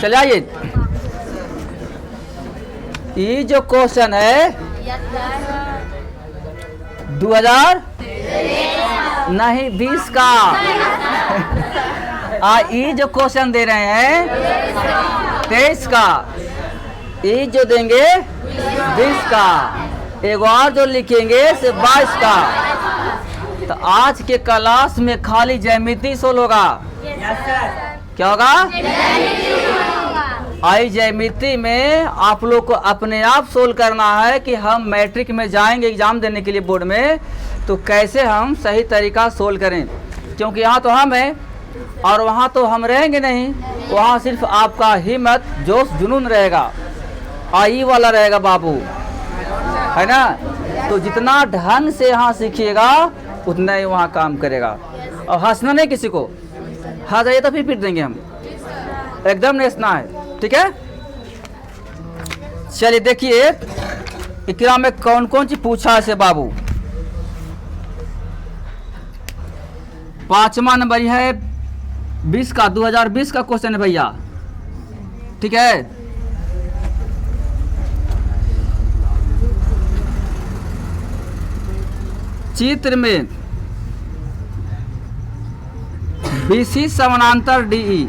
चलिए आइए, ये जो क्वेश्चन है 2000 नहीं 20 का। ये जो क्वेश्चन दे रहे हैं 23 का, ये जो देंगे 20 का, एक और जो लिखेंगे से 22 का। तो आज के क्लास में खाली ज्यामिति सोल्व होगा। क्या होगा? आई ज्यामिति में आप लोग को अपने आप सोल्व करना है कि हम मैट्रिक में जाएंगे एग्जाम देने के लिए बोर्ड में, तो कैसे हम सही तरीका सोल्व करें। क्योंकि यहाँ तो हम हैं और वहाँ तो हम रहेंगे नहीं, वहाँ सिर्फ आपका हिम्मत जोश जुनून रहेगा, आई वाला रहेगा बाबू, है ना। तो जितना ढंग से यहाँ सीखिएगा उतना ही वहाँ काम करेगा। और हंसना नहीं किसी को, हंस जाइए तो फिर पीट देंगे हम, एकदम नहीं हंसना है, ठीक है। चलिए देखिए इकरा में कौन कौन सी पूछा है बाबू। 5वां नंबर है 20 का, 2020 का क्वेश्चन है भैया, ठीक है। चित्र में BC समानांतर DE,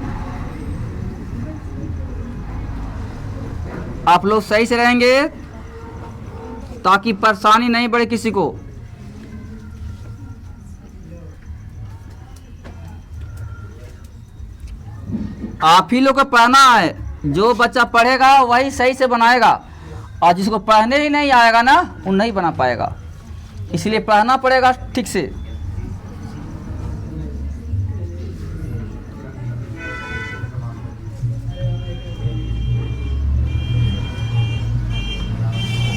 आप लोग सही से रहेंगे ताकि परेशानी नहीं बढ़े किसी को। आप ही लोग को पढ़ना है, जो बच्चा पढ़ेगा वही सही से बनाएगा, और जिसको पढ़ने ही नहीं आएगा ना वो नहीं बना पाएगा, इसलिए पढ़ना पड़ेगा ठीक से।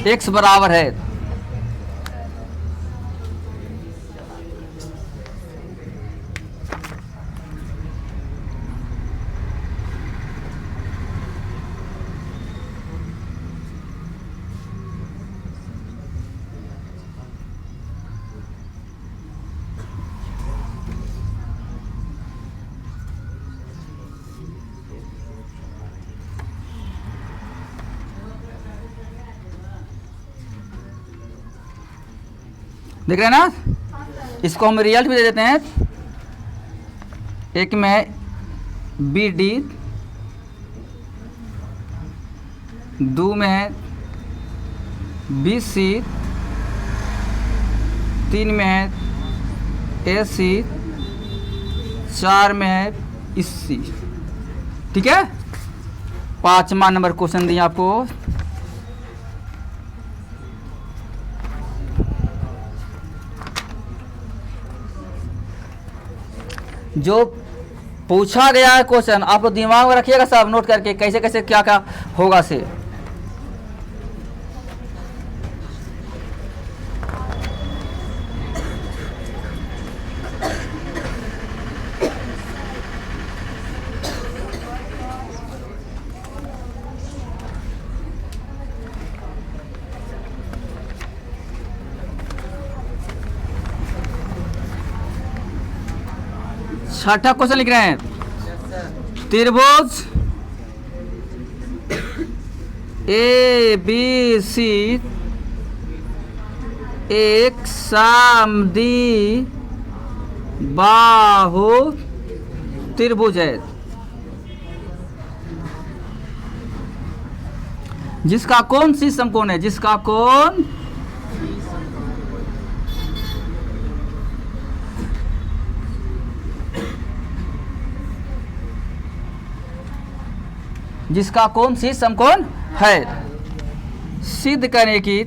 x बराबर है देख रहे हैं ना, इसको हम रिजल्ट भी दे देते हैं। एक में है BD, 2 में है BC, 3 में है AC, 4 में है SC, ठीक है। 5वां नंबर क्वेश्चन दिया आपको। जो पूछा गया है क्वेश्चन आप लोग दिमाग में रखिएगा, सब नोट करके कैसे कैसे क्या क्या होगा से। छठा क्वेश्चन लिख रहे हैं, त्रिभुज ABC एक समद्वि बाहु त्रिभुज है जिसका कोण सी समकोण है, जिसका कोण सी समकोण है। सिद्ध करें कि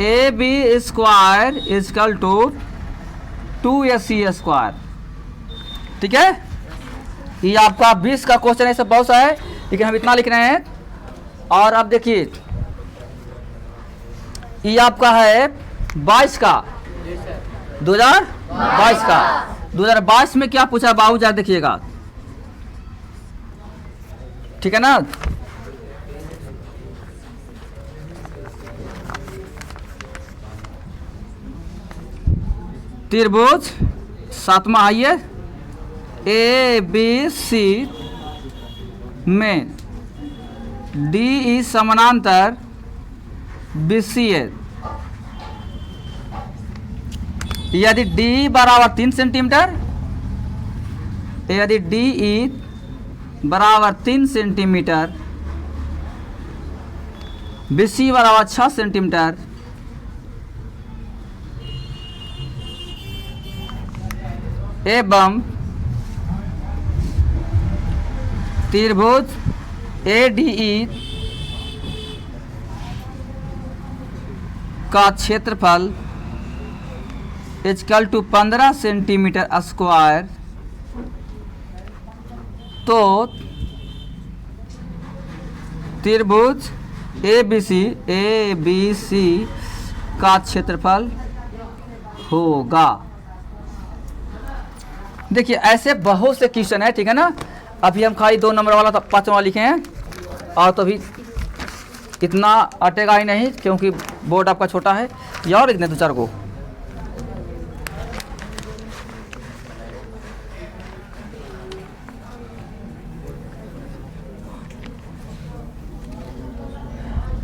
AB square equal to 2AC स्क्वायर, ठीक है। ये आपका 20 का क्वेश्चन है, सब बहुत सा है लेकिन हम इतना लिख रहे हैं। और अब देखिए ये आपका है 22 का, 2022 का। 2022 में क्या पूछा बाबू जरा देखिएगा, ठीक है ना। त्रिभुज सातवां आइए, ए बी सी में डी ई समानांतर बी सी है। यदि डी बराबर 3 सेंटीमीटर, यदि डी ई बराबर 3 सेंटीमीटर, बी सी बराबर 6 सेंटीमीटर, एवं त्रिभुज ए डी ई का क्षेत्रफल इक्वल टू 15 सेंटीमीटर स्क्वायर, तो त्रिभुज ए बी सी का क्षेत्रफल होगा। देखिए ऐसे बहुत से क्वेश्चन है, ठीक है ना। अभी हम खाली 2 नंबर वाला 5 वाला लिखे हैं, और तो भी इतना अटेगा ही नहीं क्योंकि बोर्ड आपका छोटा है। या और लिख दें 2-4 को।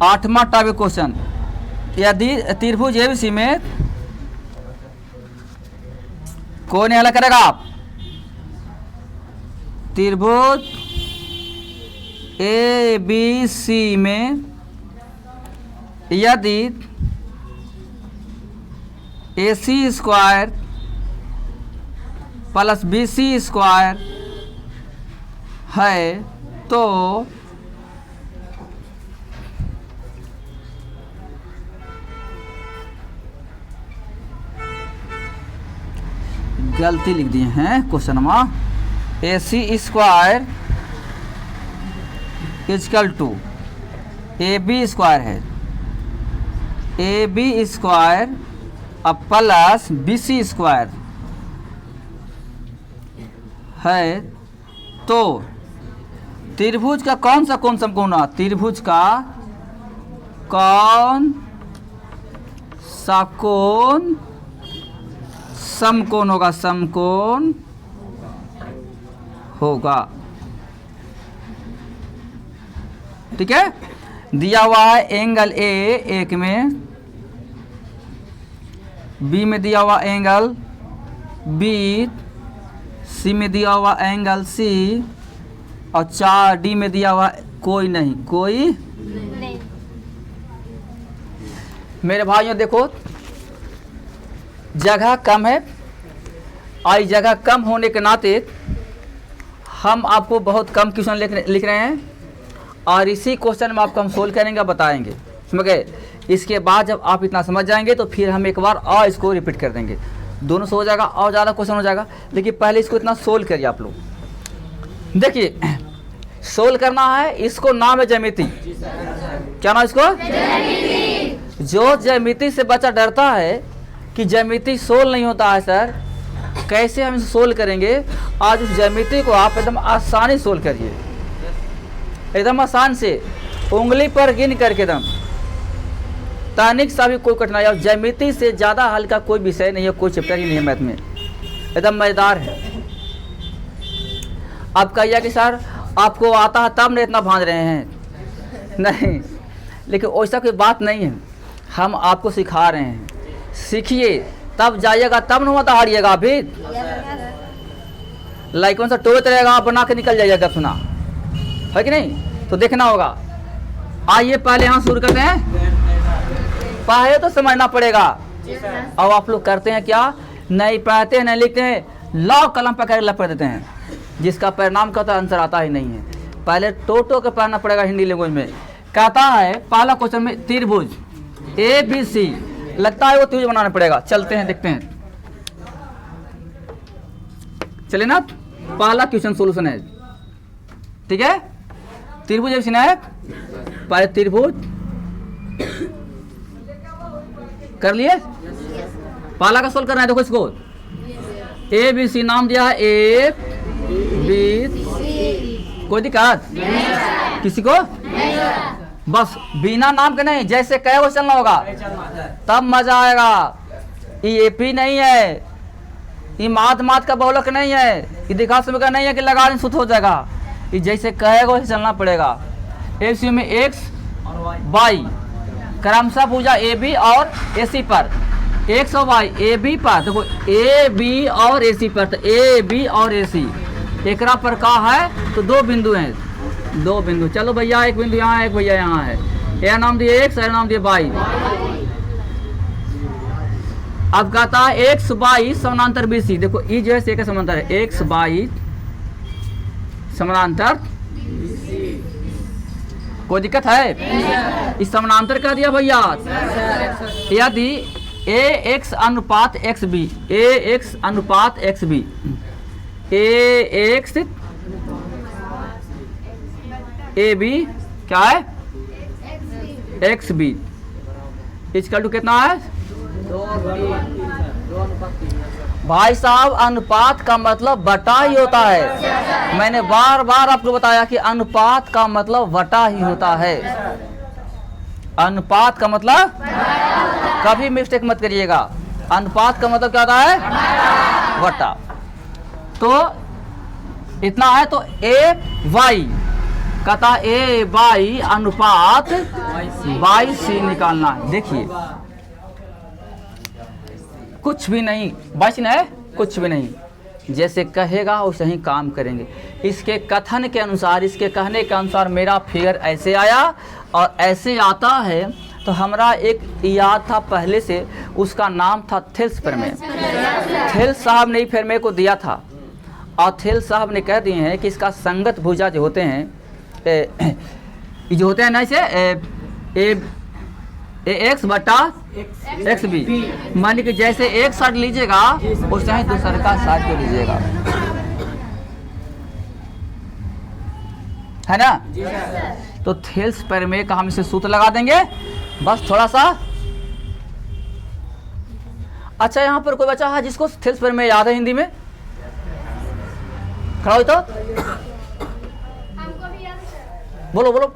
आठवां टॉपिक क्वेश्चन, यदि त्रिभुज एबीसी में कौन हल करेगा आप? त्रिभुज ए बी सी में यदि A C square plus B C square है तो गलती लिख दिए हैं क्वेश्चन में। A C square equal to A B square है, ए बी स्क्वायर अब प्लस बी सी स्क्वायर है, तो त्रिभुज का कौन सा समकोण? त्रिभुज का कौन सा कोण समकोण होगा? समकोण होगा, ठीक है। दिया हुआ है एंगल ए एक में, बी में दिया हुआ एंगल बी, सी में दिया हुआ एंगल सी, और 4 डी में दिया हुआ कोई नहीं, कोई नहीं। मेरे भाइयों देखो जगह कम है, और जगह कम होने के नाते हम आपको बहुत कम क्वेश्चन लिख रहे हैं, और इसी क्वेश्चन में आपको हम सोल्व करेंगे, बताएंगे, समझ गए। इसके बाद जब आप इतना समझ जाएंगे तो फिर हम एक बार और इसको रिपीट कर देंगे, दोनों से हो जाएगा और ज़्यादा क्वेश्चन हो जाएगा। लेकिन पहले इसको इतना सोल्व करिए आप लोग। देखिए सोल्व करना है, इसको नाम है ज्यामिति। क्या नाम इसको? ज्यामिति। जो ज्यामिति से बच्चा डरता है कि ज्यामिति सोल्व नहीं होता है सर, कैसे हम इसे सोल्व करेंगे? आज उस ज्यामिति को आप एकदम आसानी सोल्व करिए, एकदम आसान से, उंगली पर गिन करके एकदम तनिक सा भी कोई कठिनाई। और ज्यामिति से ज़्यादा हल्का कोई विषय नहीं है, कोई चैप्टर ही नहीं है मैथ में, एकदम मज़ेदार है। आप कहिए कि सर आपको आता है तब नहीं इतना भांज रहे हैं, नहीं, लेकिन वैसा कोई बात नहीं है, हम आपको सिखा रहे हैं, सीखिए तब जाइएगा, तब न मत हारिएगा। अभी लाइक सा टोत रहेगा, आप बना के निकल जाइएगा, सुना है कि नहीं? तो देखना होगा। आइए पहले यहाँ शुरू करते हैं, पहले तो समझना पड़ेगा। अब आप लोग करते हैं क्या? नहीं पढ़ते हैं, नहीं लिखते हैं, लॉ कलम पकड़ लपट देते हैं, जिसका परिणाम का तो आंसर आता ही नहीं है। पहले टोटो के पढ़ना पड़ेगा हिंदी लैंग्वेज में। कहता है पहला क्वेश्चन में त्रिभुज ए बी सी, लगता है वो त्रिभुज बनाना पड़ेगा। चलते हैं देखते हैं, चले ना। पहला क्वेश्चन सोल्यूशन है, ठीक है। त्रिभुज ए बी सी है, पहले त्रिभुज कर लिए, पहला का सोल्व करना है। देखो इसको ए बी सी नाम दिया है, ए बी, कोई दिक्कत किसी को? बस बिना नाम के नहीं, जैसे कहे वो चलना होगा, तब मजा आएगा। ये पी नहीं है, ये मात मात का बहुलक नहीं है, ये दिखा समय का नहीं है कि लगा दें सुध हो जाएगा। ये जैसे कहेगा वैसे चलना पड़ेगा। एलसीयू में एक्स वाई क्रमशः पूजा ए बी और ए सी पर, एक्स और वाई ए बी पर, देखो ए बी और ए सी पर, तो ए बी और ए सी एकरा पर का है तो दो बिंदु हैं, दो बिंदु। चलो भैया एक बिंदु यहाँ है, एक भैया यहाँ है, यह नाम दिए एक्स, यह नाम दिए वाई। अब कहता है एक्स बाई समानांतर बी सी, देखो ई जो है सी का समांतर है, एक्स बाई समानांतर, कोई दिक्कत है? इस समानांतर क्या दिया भैया? यदि ए एक्स अनुपात एक्स बी, ए एक्स अनुपात X B, A X A B क्या है? एक्स बी इक्वल टू कितना है? भाई साहब अनुपात का मतलब बटा ही होता है। मैंने बार बार आपको बताया कि अनुपात का मतलब बटा ही होता है। अनुपात का मतलब, कभी मिस्टेक मत करिएगा, अनुपात का मतलब क्या होता है? बटा। तो इतना है तो ए वाई कहता ए वाई अनुपात वाई सी निकालना है। देखिए कुछ भी नहीं, बच न है कुछ भी नहीं, जैसे कहेगा वैसे ही काम करेंगे। इसके कथन के अनुसार, इसके कहने के अनुसार मेरा फिगर ऐसे आया और ऐसे आता है। तो हमारा एक याद था पहले से, उसका नाम था थेल्स प्रमेय। थेल्स साहब ने फिर मेरे को दिया था और थेल्स साहब ने कह दिए हैं कि इसका संगत भुजा जो होते हैं, ये जो होते हैं ना, इसे ए एक्स बटा एक्स बी, मान लीजिए जैसे एक साइड लीजिएगा वैसे ही दूसरे का साइड को लीजिएगा, है ना? तो थेल्स प्रमेय का हम इसे सूत्र लगा देंगे बस थोड़ा सा। अच्छा यहाँ पर कोई बच्चा है जिसको थेल्स प्रमेय याद है हिंदी में? खड़ा हो तो बोलो बोलो।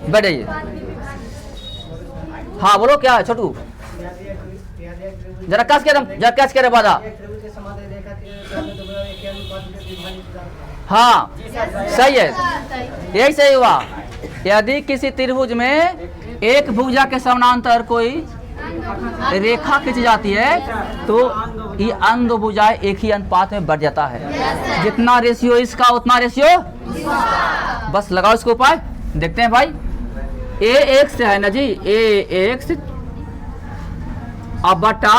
बैठ जाइए। हाँ बोलो क्या है छोटू? जरा कस के रे बाजा। हाँ सही है, यही सही हुआ। यदि किसी त्रिभुज में एक भुजा के समानांतर कोई रेखा खींची जाती है तो ये अन्य दो भुजाएं एक ही अनुपात में बढ़ जाता है। जितना रेशियो इसका उतना रेशियो, बस लगाओ इसको उपाय। देखते हैं भाई, ए एक्स है ना जी, ए एक्स अब बटा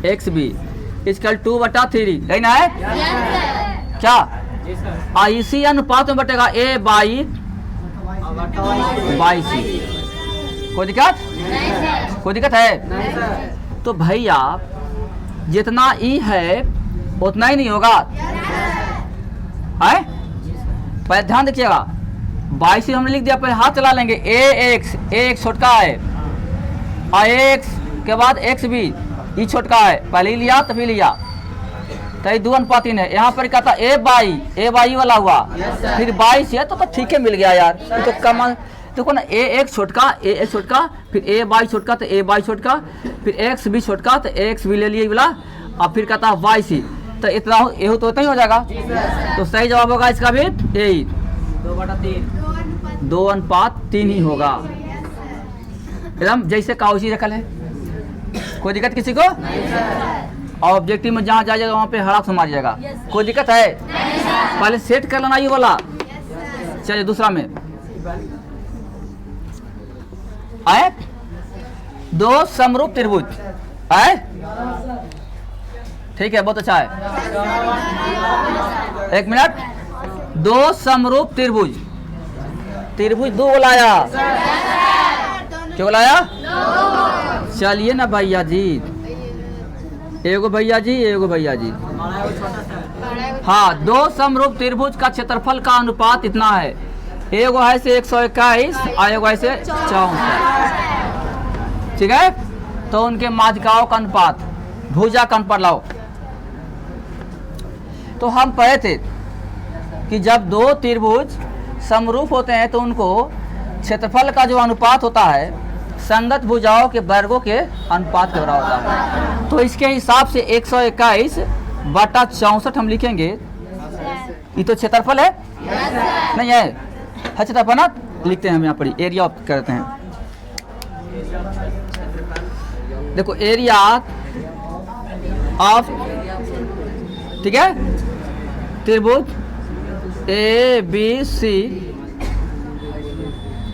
एक्स बी इसकल 2/3 है ना, है क्या? इसी अनुपात में बटेगा ए बाई सी। कोई दिक्कत? कोई दिक्कत है? तो भैया जितना ई है उतना ही नहीं होगा, है? पहले ध्यान देखिएगा, 22 हमने लिख दिया, पहले हाथ चला लेंगे। ए एक्स छोटका है और एक्स के बाद एक्स बी ई छोटका है, पहले ही लिया तभी लिया, तो ये 2:3 है। यहाँ पर क्या था? ए बाई वाला हुआ, फिर 22 है तो ठीक है मिल गया यार। तो कम देखो ना, ए एक्स छोटका, फिर ए बाई छोटका तो ए बाई छोटका, फिर एक्स बी छोटका तो एक्स बी ले लिए वाला, और फिर कहता है वाई सी, तो इतना ये तो उतना ही हो जाएगा। तो सही जवाब होगा इसका भी यही 2:3 ही होगा, एकदम जैसे काउची रखल है। कोई दिक्कत किसी को? ऑब्जेक्टिव में जहाँ जाइएगा वहाँ पे हड़ाक से मारिएगा। कोई दिक्कत है? पहले सेट कर लेना ये वाला। चलिए दूसरा में आए, दो समरूप त्रिभुज आए, ठीक है बहुत अच्छा है। एक मिनट, दो समरूप त्रिभुज, त्रिभुज दो बोलाया, क्या बोलाया? चलिए ना भैया जी, एगो भैया जी, हाँ, दो समरूप त्रिभुज का क्षेत्रफल का अनुपात इतना है। एगो है से 121 और एगो है से 64, ठीक है। तो उनके माध्यिकाओं का अनुपात, भुजा का अनुपात लाओ। तो हम पढ़े थे कि जब दो त्रिभुज समरूप होते हैं तो उनको क्षेत्रफल का जो अनुपात होता है संगत भुजाओं के वर्गों के अनुपात के बराबर होता है। तो इसके हिसाब से 121/64 हम लिखेंगे। ये तो क्षेत्रफल है, नहीं है क्षेत्रफल ना, लिखते हैं हम यहाँ पर एरिया ऑफ करते हैं। देखो एरिया ऑफ, ठीक है, त्रिभुज ए बी सी,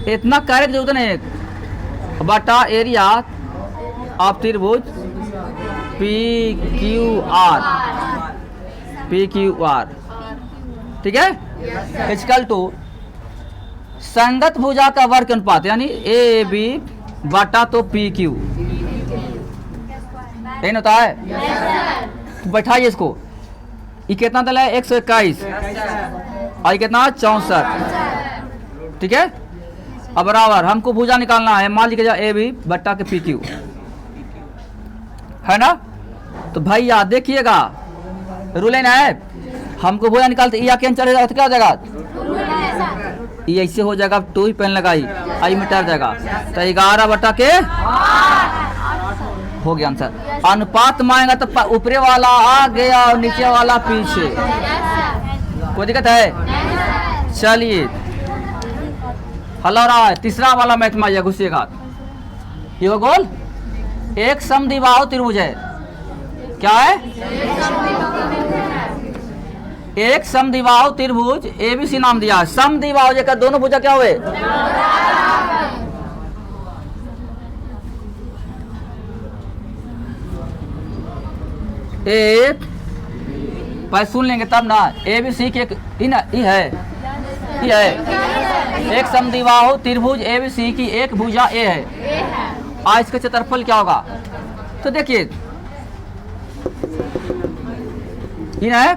इतना कार्य की जरूरत नहीं है, बटा एरिया ऑफ त्रिभुज पी क्यू आर, ठीक है, इक्वल टू संगत भुजा का वर्ग अनुपात यानी ए बी बटा तो पी क्यू, यही होता है। तो बैठाइए इसको, ये कितना दल है 121 और ये कितना 64, ठीक है। अब बराबर हमको भुजा निकालना है, मान लीजिए ए बी बट्टा के पी क्यू, है ना। तो भैया देखिएगा रूल है, हमको भुजा निकालते ये क्या चढ़ेगा तो क्या हो जाएगा, ये ऐसे हो जाएगा, 2 ही पेन लगाई आई मिटा जाएगा, तो 11 बटा के हो गया आंसर। अनुपात मांगेगा तो ऊपरे वाला आगे और नीचे वाला पीछे, कोई दिक्कत है। चलिए हल हो रहा है, तीसरा वाला मैथ में आइए, घुसिएगा। ये गोल एक समद्विबाहु त्रिभुज है, क्या है, एक समद्विबाहु त्रिभुज एबीसी नाम दिया है। समद्विबाहु जेकर दोनों भुजा क्या हुए, एक पहले सुन लेंगे तब ना, ए बी सी के है एक समद्विबाहु त्रिभुज ए बी सी की एक भुजा ए है, आज इसका क्षेत्रफल क्या होगा। तो देखिए है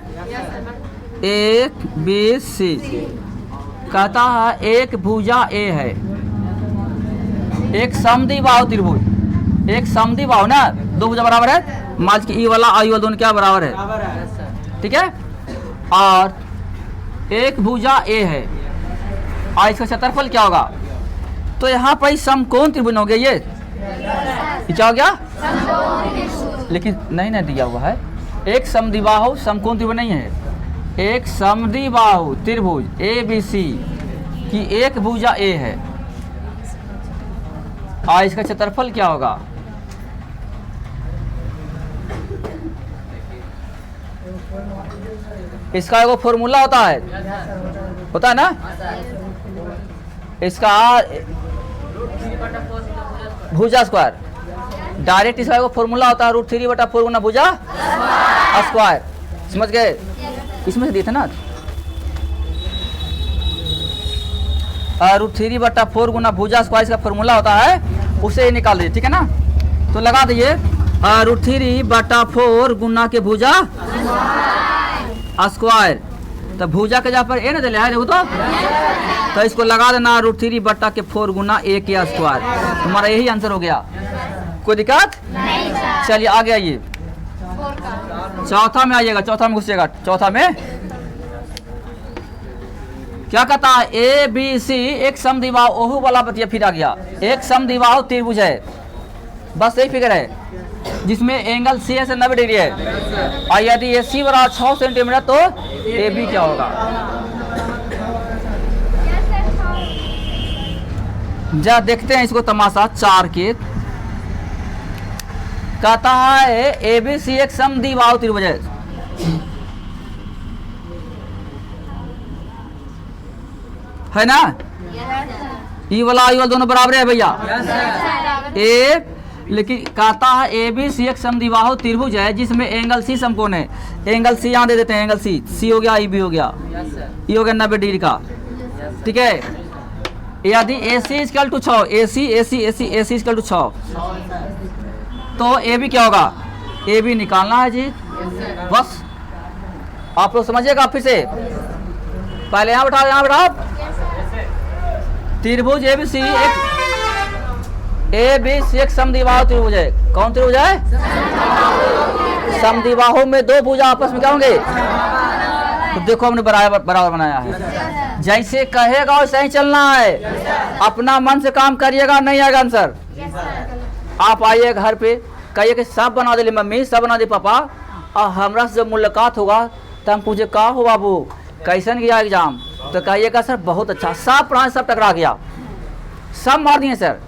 एक बी सी, कहता है एक भुजा ए है, एक समद्विबाहु त्रिभुज, एक समद्विबाहु ना, दो भुजा बराबर है, माज की ई वाला आई वाला दोनों क्या बराबर है, ठीक है। और एक भुजा ए है, और इसका क्षेत्रफल क्या होगा। तो यहाँ पर समकोण त्रिभुज हो गया, ये क्या हो गया, लेकिन नहीं ना दिया हुआ है। एक समद्विबाहु समकोण त्रिभुज नहीं है, एक समद्विबाहु त्रिभुज ए बी सी की एक भुजा ए है, और इसका क्षेत्रफल क्या होगा। इसका एगो फॉर्मूला होता है ना, इसका भुजा स्क्वायर, डायरेक्ट इसका एगो फॉर्मूला होता है √3/4 गुना भुजा स्क्वायर, समझ गए। इसमें से दिए थे ना, √3/4 गुना भुजा स्क्वायर इसका फॉर्मूला होता है, उसे निकाल दीजिए, ठीक है ना। तो लगा दीजिए √3/4 गुना के भुजा स्क्वायर, तो भुजा के जहाँ पर ए ना दिले है, देखो तो इसको लगा देना √3/4 गुना ए के स्क्वायर, तुम्हारा यही आंसर हो गया, कोई दिक्कत। चलिए आगे आइए, चौथा में आइएगा, चौथा में घुसिएगा। चौथा में क्या कहता है, ए बी सी एक समद्विबाहु, ओहू वाला बतिया फिर आ गया, एक समद्विबाहु त्रिभुज है, बस यही फिगर है, जिसमें एंगल सी से 90 डिग्री है, और यदि ए सी बराबर 6 सेंटीमीटर तो ए बी क्या होगा। जा देखते हैं इसको तमाशा 4 के। कहता है ए बी सी एक समद्विबाहु त्रिभुज है ना, ई वाला दोनों बराबर है भैया, ए, लेकिन कहता है ए बी सी एक समद्विबाहु त्रिभुज है जिसमें एंगल सी समकोण है। एंगल सी यहाँ दे देते हैं, एंगल सी हो गया, ई बी हो गया, ई हो गया 90 डिग्री का, ठीक है। यदि A C equal to 6, A C equal to 6, तो ए बी क्या होगा, ए बी निकालना है जी, बस आप लोग समझिएगा। फिर से पहले यहाँ बैठा त्रिभुज एबीसी एक समद्विबाहु त्रिभुज है। कौन त्रिभुज है? समद्विबाहु में दो भुजा आपस में क्या होंगे? तो देखो हमने बराबर बराबर बनाया है। जैसे कहेगा वैसे ही चलना है, अपना मन से काम करिएगा, नहीं आएगा आंसर। आप आइए घर पे, कहिए कि सब बना दे मम्मी, सब बना दे पापा, और हमरा से जब मुलाकात होगा तो हम पूछे का हो बाबू कैसन गया एग्जाम, तो कहिएगा सर बहुत अच्छा, सब पढ़ाए सब टकरा गया, सब मार दिए सर।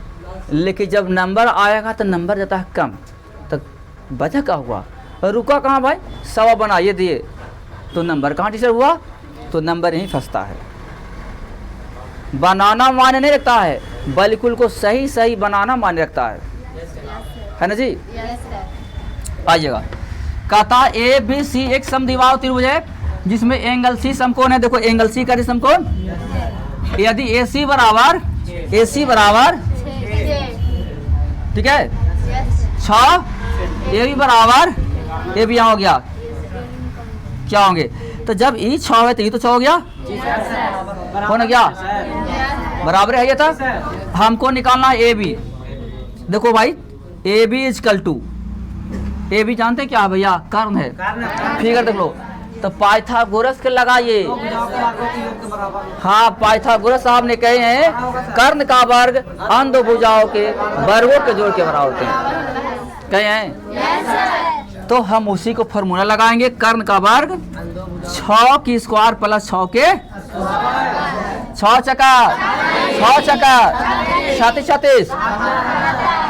लेकिन जब नंबर आएगा तो नंबर जाता है कम, तो वजह क्या हुआ? रुका कहाँ भाई, सवा बनाइए दिए तो नंबर कहाँ टीचर हुआ? तो नंबर यहीं फंसता है। बनाना माने नहीं रखता है, बिल्कुल को सही सही बनाना माने रखता है ना जी? आइएगा, कहता ए बी सी एक समद्विबाहु त्रिभुज है जिसमें एंगल सी समकोण है। देखो एंगल सी का समकोण, यदि ए सी बराबर ठीक है 6, ए बी बराबर ए बी यहाँ हो गया, क्या होंगे? तो जब ई 6 है तो ई तो 6 हो गया, हो ना गया, बराबर है ये था। हमको निकालना है ए बी। देखो भाई A B equal to, A B जानते क्या भैया? कर्ण है, फिगर देख लो। तो पाइथागोरस के लगाइए। हाँ, पाइथागोरस साहब ने कहे हैं कर्ण का वर्ग अन्य दो भुजाओं के वर्गों के जोड़ के बराबर होते हैं, कहे हैं। तो हम उसी को फॉर्मूला लगाएंगे, कर्ण का वर्ग 6 की स्क्वायर प्लस 6 के 6 चका 36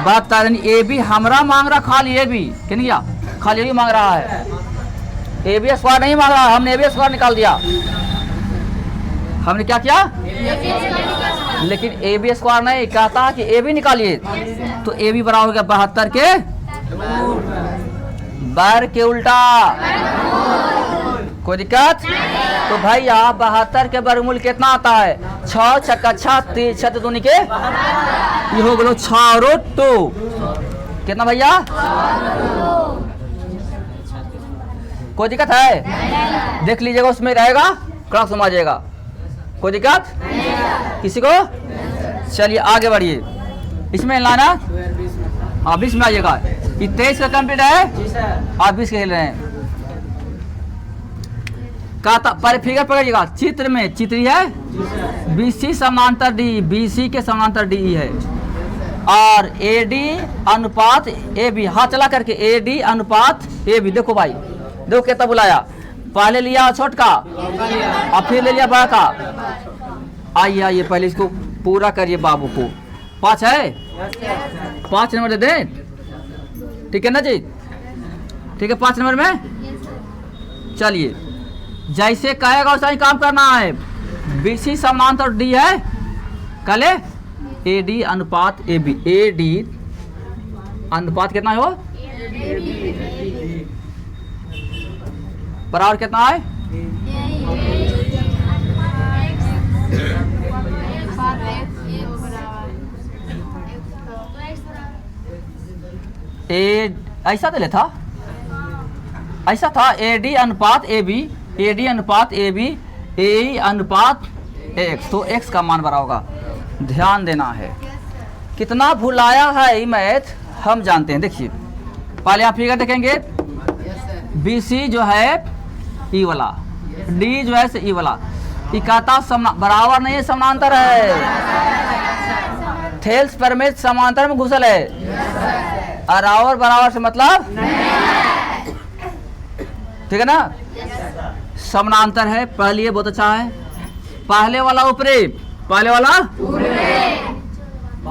बात ए बी हमरा मांग रहा, खाली ए बी क्या खाली ए बी मांग रहा है, ए बी स्क्वायर नहीं मांग रहा। हमने ए बी स्क्वायर निकाल दिया। हमने क्या किया? लेकिन ए बी स्क्वायर नहीं कहता कि ए बी निकालिए, तो ए बी बराबर हो गया 72 के वर्ग के उल्टा। कोई दिक्कत? तो भाई यहाँ 72 के वर्गमूल कितना आता है? 6 छक्का 6 दूनी के ये हो गलो 6√2 कितना भैया? कोई दिक्कत है? देख लीजिएगा, उसमें रहेगा क्रॉस आ जाएगा। कोई दिक्कत किसी को? चलिए आगे बढ़िए, इसमें लाना हाँ 20 में आइएगा। 23 का कंप्लीट है, आप 20 खेल रहे हैं। पर फिगर पकड़िएगा, चित्र में चित्र है BC समांतर D, BC के समांतर DE है, और AD अनुपात AB, हाथ चला करके AD अनुपात AB। देखो भाई, देखो कितना बुलाया, पहले लिया छोट का और फिर ले लिया बड़ा का। आइए आइए पहले इसको पूरा करिए बाबू को। 5 है, 5 नंबर दे दें, ठीक है ना जी? ठीक है, 5 नंबर में चलिए, जैसे कहेगा वैसा ही काम करना है। BC समांतर D है, कले AD अनुपात AB, AD अनुपात कितना है वो? बराबर कितना है? ऐसा दे था, ऐसा था AD अनुपात AB, AD अनुपात AB, AE अनुपात X, तो X का मान बराबर होगा। ध्यान देना है, कितना भुलाया है ये मैथ हम जानते हैं। देखिए पहले आप फिगर देखेंगे, BC जो है ई वाला, D जो है ई वाला, इकाता बराबर नहीं है, समानांतर है। थेल्स परमेश समांतर में घुसल है, और बराबर से मतलब ठीक है ना? समानांतर है, पहले बहुत अच्छा है। पहले वाला ऊपरी, पहले वाला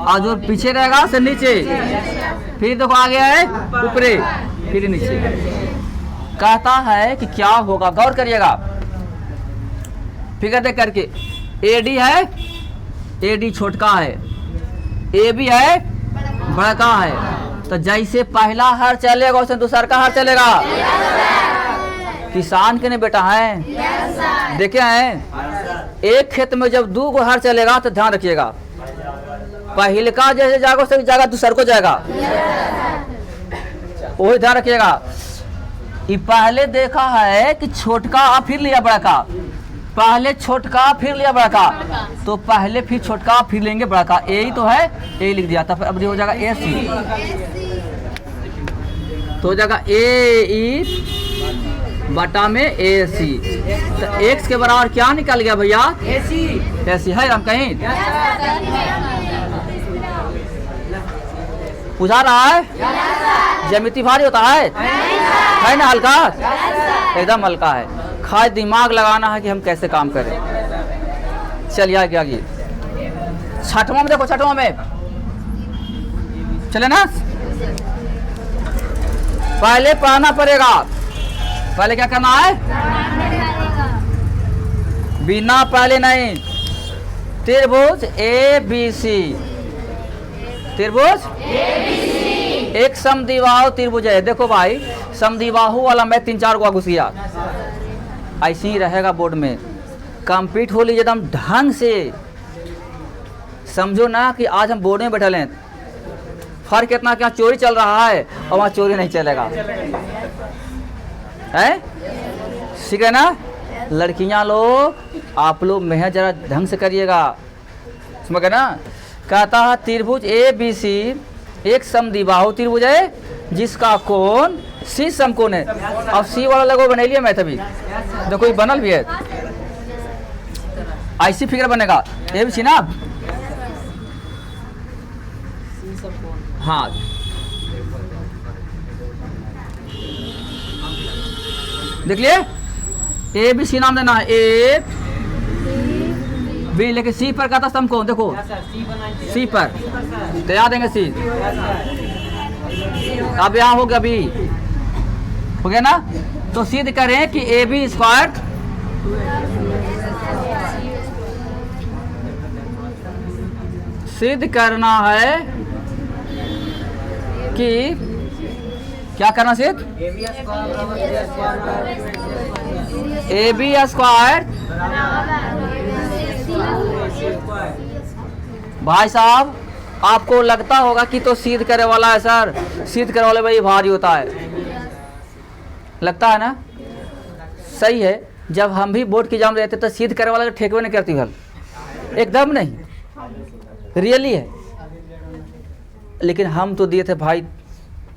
और जो पीछे रहेगा से नीचे, फिर देखो आ गया है ऊपरी फिर नीचे। कहता है कि क्या होगा, गौर करिएगा फिगर देख करके। AD है, AD छोटका है, AB है बड़का है, तो जैसे पहला हर चलेगा वैसे दूसरा का हर चलेगा। किसान के नहीं बेटा है, देखे हैं एक खेत में जब 2 गो हर चलेगा तो ध्यान रखिएगा, पहले का जैसे जाएगा उससे जाएगा दूसर को जाएगा, वही ध्यान रखिएगा। पहले देखा है कि छोटका फिर लिया बड़ा का, पहले छोटका फिर लिया बड़ा का, तो पहले फिर छोटका फिर लेंगे बड़ा का, ए ही तो है, ए लिख दिया, तब अब ये हो जाएगा ए सी, तो हो जाएगा ए ई बटा में ए सी। तो एक्स के बराबर क्या निकल गया भैया? ए सी है हम कहीं बुझा रहा है? ज्यामिति भारी होता है ना? हल्का, एकदम हल्का है। खाली दिमाग लगाना है कि हम कैसे काम करें। चलिए आगे छठवां में देखो, छठवां में चले ना, पहले पढ़ना पड़ेगा। पहले क्या करना है? बिना पहले नहीं, त्रिभुज ए बी सी, त्रिभुज एक समद्विबाहु त्रिभुज है। देखो भाई, समद्विबाहु वाला मैं 3-4 को घुस गया, ऐसे ही रहेगा बोर्ड में। कंप्लीट हो लीजिए एकदम ढंग से, समझो ना कि आज हम बोर्ड में बैठे हैं। फर्क इतना क्या चोरी चल रहा है और वहाँ चोरी नहीं चलेगा, है? ठीक है ना? लड़कियां लोग, आप लोग मेहनत जरा ढंग से करिएगा, समझ गए ना? कहता है त्रिभुज ए बी सी एक समद्विबाहु त्रिभुज है जिसका कोण सी समकोण है। अब सी वाला लगो बना लिया मैं तभी, देखो ये बनल भी है, ऐसी फिगर बनेगा ए बी सी ना। हाँ, देख लिए, ए बी सी नाम देना है, ए बी, लेकिन सी पर का था समकोण, देखो सी पर तो याद देंगे सी। अब यहाँ हो गया बी, हो गया ना? तो सिद्ध करें कि ए बी स्क्वायर सिद्ध करना है कि क्या करना सिद्ध? A B square. भाई साहब, आपको लगता होगा कि तो सिद्ध करे वाला है सर, सिद्ध करे वाले भाई भारी होता है, लगता है ना? सही है, जब हम भी बोर्ड की एग्जाम देते तो सिद्ध करे वाला ठेकवे नहीं करती हल, एकदम नहीं, रियली है। लेकिन हम तो दिए थे भाई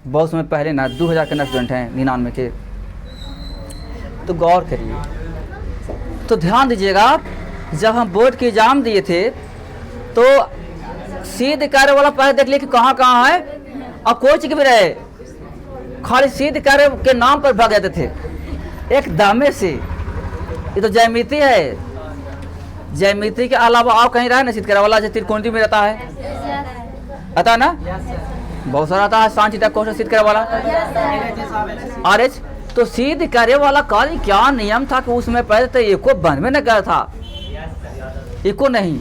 बहुत समय पहले ना, 2000 के स्टूडेंट हैं 99 के, तो गौर करिए। तो ध्यान दीजिएगा, जब हम बोर्ड की एग्जाम दिए थे तो सिद्ध कार्य वाला पहले देख लिए कि कहाँ कहाँ है, और कोई चीज भी रहे, खाली सिद्ध कार्य के नाम पर भाग जाते थे एकदम से। ये तो ज्यामिति है, ज्यामिति के अलावा और कहीं रहा ना सिद्ध कार्य वाला? जैसे त्रिकोणिति में रहता है, आता ना, बहुत सारा आता है, सांची तक क्वेश्चन सिद्ध कार्य वाला आरएच। तो सिद्ध कार्य वाला कार्य क्या नियम था कि उसमें पहले तो एको बन में न गया था, एको नहीं।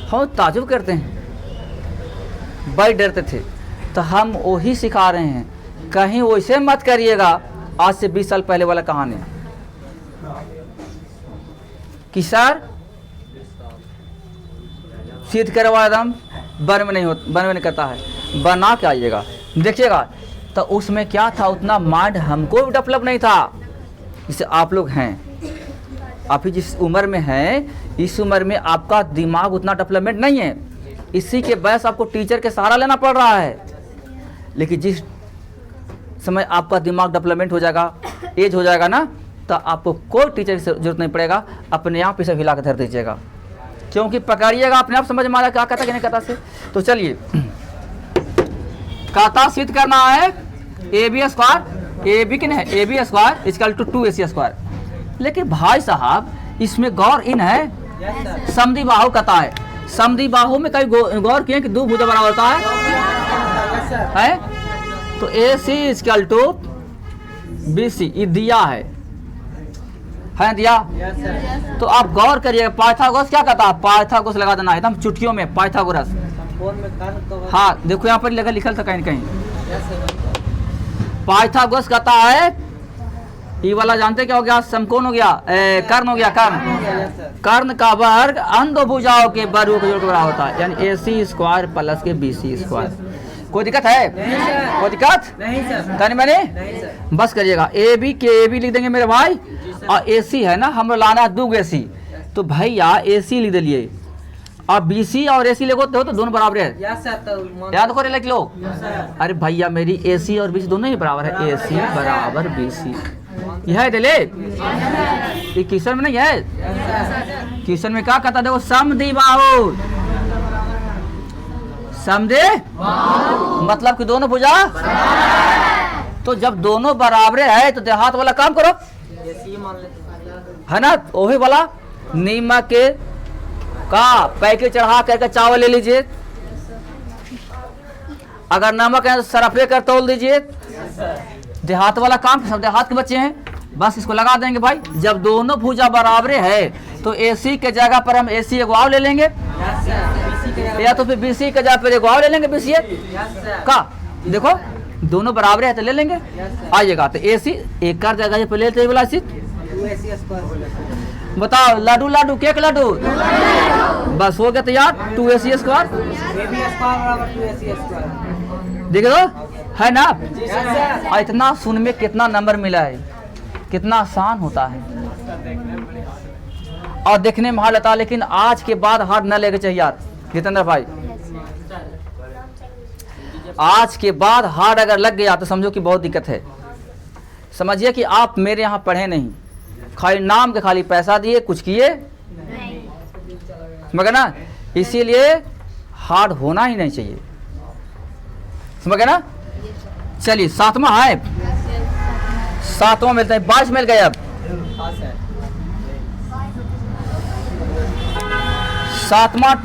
हम ताजुब करते हैं, बड़े डरते थे, तो हम वही सिखा रहे हैं, कहीं वैसे मत करिएगा। आज से 20 साल पहले वाला कहानी कि सर सिद्ध करे वाला दम बन में नहीं करता है, बना के आइएगा देखिएगा। तो उसमें क्या था, उतना माइंड हमको भी डेवलप नहीं था जिसे आप लोग हैं। आप ही जिस उम्र में हैं, इस उम्र में आपका दिमाग उतना डेवलपमेंट नहीं है, इसी के बस आपको टीचर के सहारा लेना पड़ रहा है। लेकिन जिस समय आपका दिमाग डेवलपमेंट हो जाएगा, एज हो जाएगा ना, तो आपको कोई टीचर की जरूरत नहीं पड़ेगा, अपने आप इसे हिला कर धर दीजिएगा, क्योंकि पकड़िएगा अपने आप समझ में आ क्या कहता कि नहीं कहता से। तो चलिए, कहता सिद्ध करना है A B square, A B किन है, A B square equal to 2ac स्क्वायर। लेकिन भाई साहब, इसमें गौर इन है, समद्विबाहु कहता है, समद्विबाहु में कभी गौर किए कि दो भुजा बराबर होता है? तो ए C equal to B C, ये दिया है दिया। तो आप गौर करिए, पाइथागोरस क्या कहता है? पाइथागोरस लगा देना एकदम चुटकियों में, पाइथागोरस। हाँ देखो यहाँ पर लिखल था कहीं कहीं, पाइथागोरस कहता है, ये वाला जानते क्या हो गया? समकोण हो गया, कर्ण हो गया, कर्ण। कर्ण का वर्ग अन्य दो भुजाओं के वर्ग को जोड़ के बराबर होता है, यानी AC स्क्वायर प्लस के BC स्क्वायर। कोई दिक्कत है? कोई दिक्कत नहीं सर। कहने मैंने नहीं सर। बस करिएगा। ए बी के ए बी लिख देंगे मेरे भाई, और ए सी है ना, हम लाना है 2 ए सी, तो भैया ए सी लिख दिलिए, और बी सी और ए सी लिखो तो दोनों बराबर है। Yes sir. तो याद करो लिख लो। Yes sir. अरे भैया मेरी ए सी और बी सी दोनों ही बराबर है, ए सी बराबर बी सी, यह है दिले। ये क्वेश्चन में नहीं है, क्वेश्चन में क्या कहता देखो, समद्विबाहु, समझे मतलब कि दोनों भुजा, तो जब दोनों बराबर है तो देहात वाला काम करो, ये मान लेते है ना, वही वाला नीमक के का पैकेट चढ़ा करके चावल ले लीजिए, अगर नमक है तो सरफे कर तोल दीजिए, देहात वाला काम, सब देहात के बच्चे हैं, बस इसको लगा देंगे भाई। जब दोनों भुजा बराबर है तो एसी के जगह पर हम एसी एक वाव ले लेंगे, या तो फिर बीसी के जगह पर एक वाव ले लेंगे, बीसी का देखो दोनों बराबर है तो ले लेंगे, आइएगा तो एसी एक कर जगह पे लेते वाला सी, बताओ लाडू लाडू केक लाडू, बस हो गया तैयार, 2AC स्क्वायर, देख लो है ना। और इतना सुन में कितना नंबर मिला है, कितना आसान होता है और देखने में हार्ड लगता, लेकिन आज के बाद हार्ड न लेके चाहिए यार जितेंद्र भाई, आज के बाद हार्ड अगर लग गया तो समझो कि बहुत दिक्कत है। समझिए कि आप मेरे यहाँ पढ़े नहीं, खाली नाम के खाली पैसा दिए, कुछ किए समझ गए ना, इसीलिए हार्ड होना ही नहीं चाहिए, समझ गए ना। चलिए 7वां है, 7वां मिलता है, 22 मिल गए अब। 7वां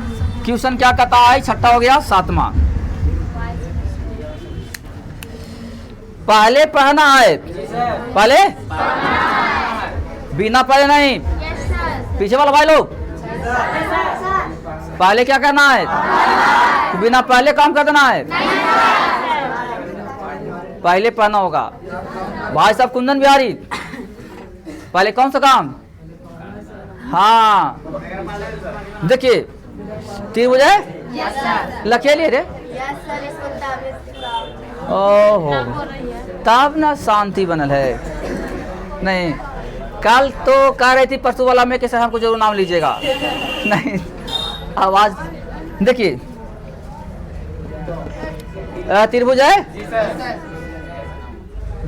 क्वेश्चन क्या कहता है, 6ठा हो गया, 7वां पहले पढ़ना है, पहले बिना पढ़े नहीं, पीछे वाला भाई लोग पहले क्या करना है, बिना पहले काम कर देना है, पहले पढ़ना होगा भाई साहब। कुंदन बिहारी पहले कौन सा काम, हाँ देखिए त्रिभुज है, लखे लिए रे, ओहो तब ना शांति बनल है, नहीं कल तो कह रही थी परसों वाला में कैसे हमको जरूर नाम लीजिएगा, नहीं आवाज देखिए, त्रिभुज है,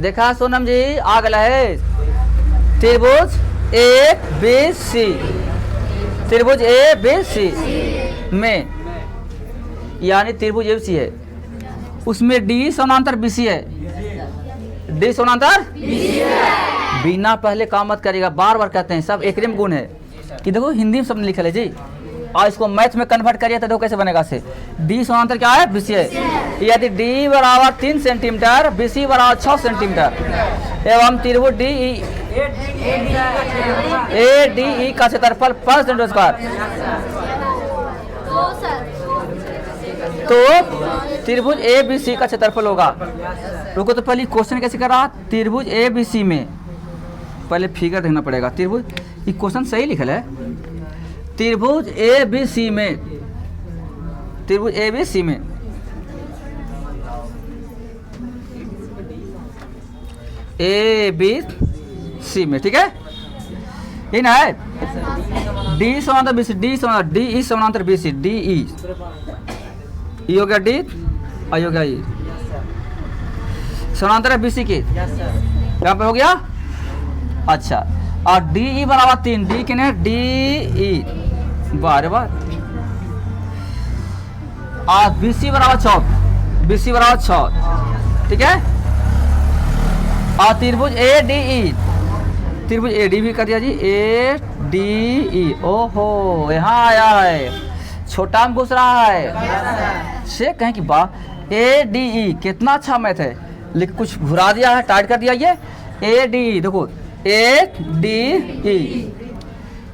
देखा सोनम जी आ गया है, त्रिभुज ABC, त्रिभुज ABC में यानी त्रिभुज ABC है, उसमें D समानांतर BC है, D समानांतर बिना पहले काम मत करेगा, बार बार कहते हैं, सब एकरे में गुण है कि देखो हिंदी में सब लिखा है जी, और इसको मैथ में कन्वर्ट करिए तो देखो कैसे बनेगा से, D समानांतर क्या है, BC है, यदि D बराबर 3 सेंटीमीटर, BC बराबर 6 सेंटीमीटर एवं त्रिभुज ADE का क्षेत्रफल पर सेंटीमीटर स्क्वायर, तो त्रिभुज ABC का क्षेत्रफल होगा। रुको तो पहले क्वेश्चन कैसे कर रहा, त्रिभुज ABC में पहले फिगर देखना पड़ेगा, त्रिभुज ये क्वेश्चन सही लिखल है, त्रिभुज ABC में, त्रिभुज ABC में ABC में, ठीक है ये ना है, D समानांतर BC, D समानांतर DE समानांतर BC, DE ये हो गया D, आई हो गया ये समानांतर है BC के, यहाँ पे हो गया अच्छा, और DE बराबर 3, D के ने DE बार बार, और BC बराबर 6, BC बराबर 6, ठीक है, और त्रिभुज ADE, त्रिभुज AD भी कर दिया जी, ADE, ओहो यहाँ आया है, छोटा में घुस रहा है, से कहें कि वाह ADE कितना अच्छा मैथ है, लेकिन कुछ घुरा दिया है, टाइट कर दिया ये, ADE देखो ADE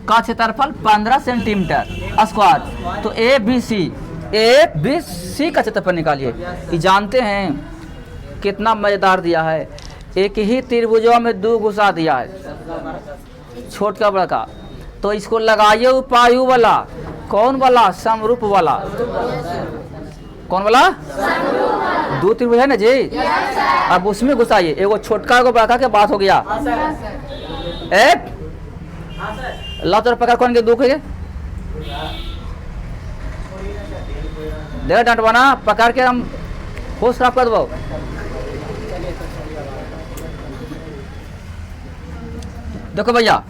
का क्षेत्रफल 15 सेंटीमीटर स्क्वायर, तो ABC का क्षेत्रफल निकालिए, ये जानते हैं कितना मजेदार दिया है, एक ही त्रिभुजों में 2 घुसा दिया है, छोट का बड़ा का, तो इसको लगाइए उपायु वाला, कौन वाला, समरूप वाला, कौन वाला, दो त्रिभुज है ना जी। अब उसमें घुसाइए, एगो छोटका एगो बड़का के बात हो गया। एक ला तो पकड़ कौन के दुख है देखा डंटवाना पकड़ के हम होश खराब कर दो। देखो भैया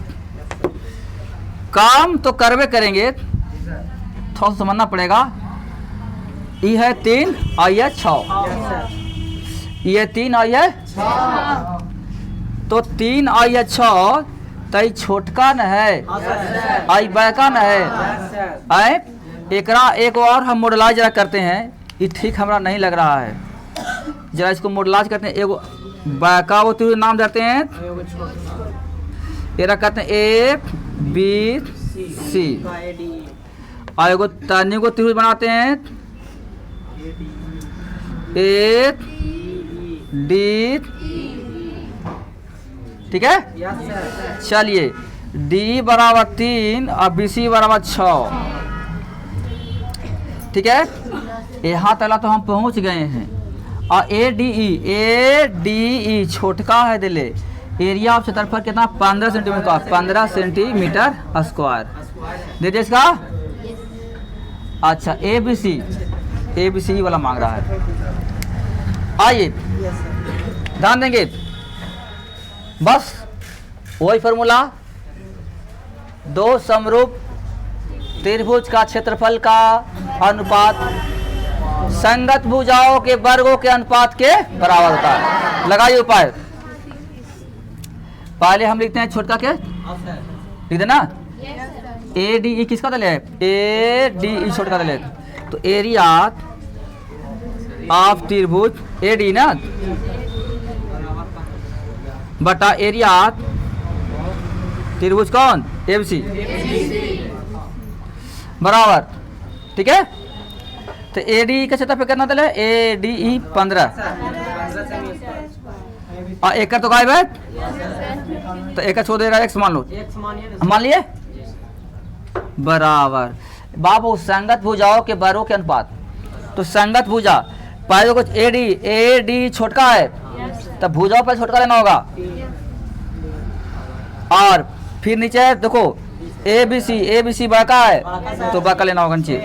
काम तो करवे करेंगे, थोड़ा समझना पड़ेगा। ये है 3 और ये 6, ये 3 और ये 6, तो 3 और ये 6 तई छोटका न है आई बड़का न है। आए एकरा एक और हम मॉडलाइज जरा करते हैं, ये ठीक हमरा नहीं लग रहा है, जरा इसको मॉडलाइज करते हैं। एगो बड़का वो त्रिभुज नाम देते हैं, एरा कहते हैं ABC, और एगो तनी को त्रिभुज बनाते हैं AD, ठीक है। चलिए D बराबर 3 और BC बराबर 6, ठीक है। यहाँ तक तो हम पहुँच गए हैं। और ADE छोटका है दिले, एरिया ऑफ क्षेत्रफल कितना 15 सेंटीमीटर का, 15 सेंटीमीटर स्क्वायर दे दे इसका। अच्छा ABC वाला मांग रहा है। आइए ध्यान देंगे, बस वही फॉर्मूला, दो समरूप त्रिभुज का क्षेत्रफल का अनुपात संगत भुजाओं के वर्गों के अनुपात के बराबर होता है। लगाइए उपाय। पहले हम लिखते हैं छोटका के, लिख देना ADE किसका दल है, ADE छोटका दल है, तो एरिया ऑफ त्रिभुज AD ना बटा एरिया त्रिभुज कौन ABC बराबर, ठीक है। तो ADE का क्षेत्रफल कितना दल है, ADE 15 और एक तो गायब है, तो एक छोड़ दे रहा है, x मान लो, मान लिए बराबर। बाबू संगत भुजाओं के वर्गों के अनुपात, तो संगत भुजा पहले कुछ AD छोटका है, तब भुजाओं पर छोटका लेना होगा, और फिर नीचे देखो ABC बड़का है तो बड़का लेना होगा नीचे।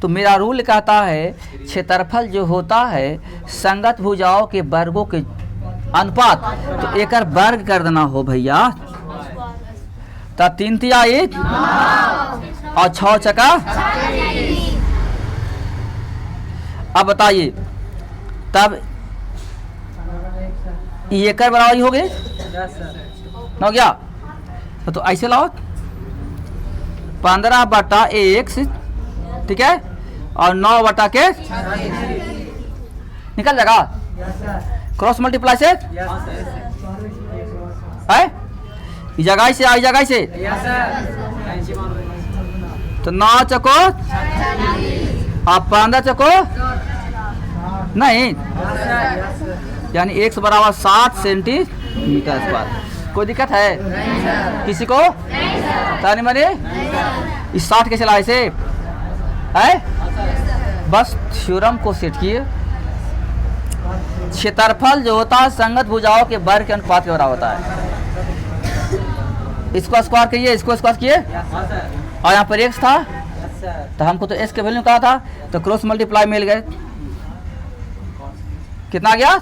तो मेरा रूल कहता है क्षेत्रफल जो होता है संगत भुजाओं के वर्गों के अनुपात, तो एक वर्ग कर देना हो भैया, तो 3 तिया 1 और 6 चका। अब बताइए तब ये कर बराबरी हो गई ना, हो गया। तो ऐसे लाओ 15/1, ठीक है, और 9 के निकल जाएगा, क्रॉस मल्टीप्लाई से है, इस जगह से आई जगह से, तो 9 चको और 15 चको नहीं, यानी x बराबर 60 सेंटीमीटर स्क्वायर। कोई दिक्कत है किसी को? तानी मनी इस 60 कैसे लाए से है? बस थ्योरम को सेट किए। क्षेत्रफल जो होता है संगत भुजाओं के वर्ग के अनुपात के बराबर होता है। इसको स्क्वायर किए, इसको स्क्वायर किए, और यहाँ पर x था तो हमको तो s के वैल्यू कहा था, तो क्रॉस मल्टीप्लाई मिल गए, कितना आ गया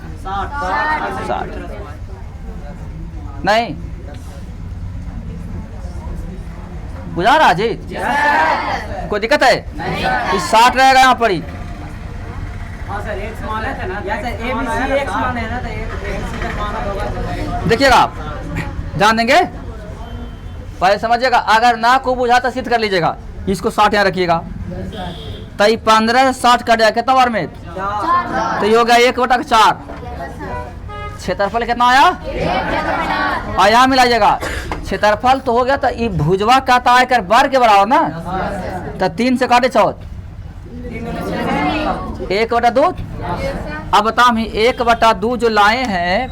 60। नहीं बुझा रहा जी? कोई दिक्कत है? इस 60 रहेगा यहाँ पर ही। देखिए आप ध्यान देंगे, पहले समझिएगा, अगर ना को बुझा तो सिद्ध कर लीजिएगा। इसको 60 यहाँ रखिएगा, तो 15 से 60 कट जाएगा कितना बार में, तो ये हो गया 1/4। क्षेत्रफल कितना आया, और यहाँ मिलाइएगा क्षेत्रफल तो हो गया, तो ये भुजवा कहता है कर वर्ग के बराबर ना, तो 3 से काटे 4, 1/2। अब बता हम 1/2 जो लाए हैं,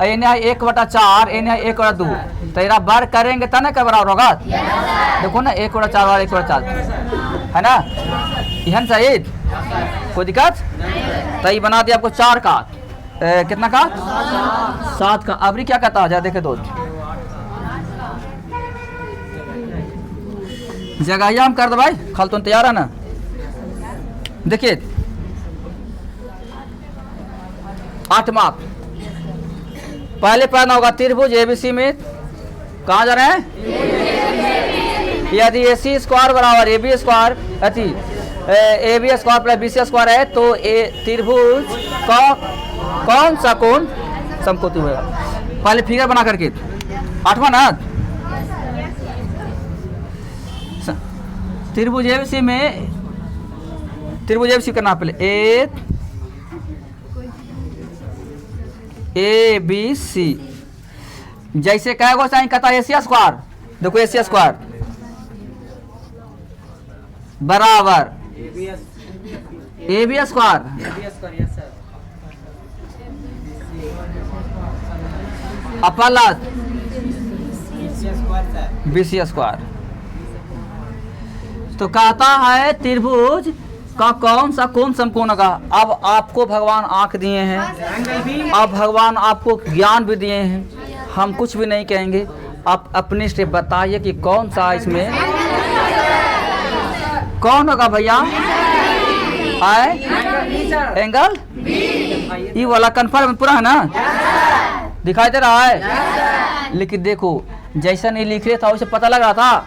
इन्हें 1/4, इन्हें 1/2, तो इरा वर्ग करेंगे तब ना क्या बराबर होगा? देखो ना 1/4 और 1/4 है ना, यहन सही। कोई दिक्कत तो ये बना दिया आपको 4 का कितना का 7 का। अबरी क्या कहता है देखे तो जगह हम कर दो भाई, खाल तो तैयार है ना। देखिए 8 माप पहले पढ़ना होगा त्रिभुज एबीसी में कहाँ जा रहे हैं, यदि AC स्क्वायर बराबर AB स्क्वायर अति AB square plus BC square है तो त्रिभुज का कौन सा कोण समकोणि होगा। पहले फिगर बना करके 8वां ना त्रिभुज एबीसी में, त्रिभुज एबीसी करना पहले ABC जैसे कहेगा साइन कहता है एशिया स्क्वायर। देखो एशिया स्क्वायर बराबर AB square plus BC square. तो कहता है त्रिभुज का कौन सा कोण समकोण होगा। अब आपको भगवान आंख दिए हैं, अब भगवान आपको ज्ञान भी दिए हैं, हम कुछ भी नहीं कहेंगे, आप अपने स्टेप बताइए कि कौन सा इसमें कौन होगा भैया। एंगल ये वाला कन्फर्म पूरा है ना, दिखाई दे रहा है। लेकिन देखो जैसा नहीं लिख रहे था उसे पता लग रहा था,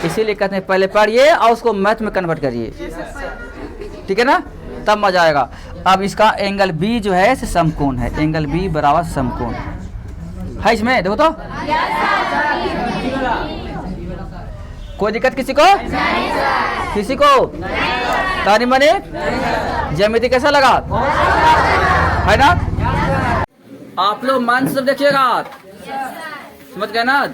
इसीलिए कहते हैं पहले पढ़िए और उसको मैथ में कन्वर्ट करिए, ठीक है ना, तब मजा आएगा। अब इसका एंगल B जो है समकोण है, एंगल B बराबर समकोण है इसमें। देखो तो कोई दिक्कत किसी को, किसी को तानी मनी ज्यामिति कैसा लगा है ना। आप लोग मन से देखिएगा, समझ गए ना।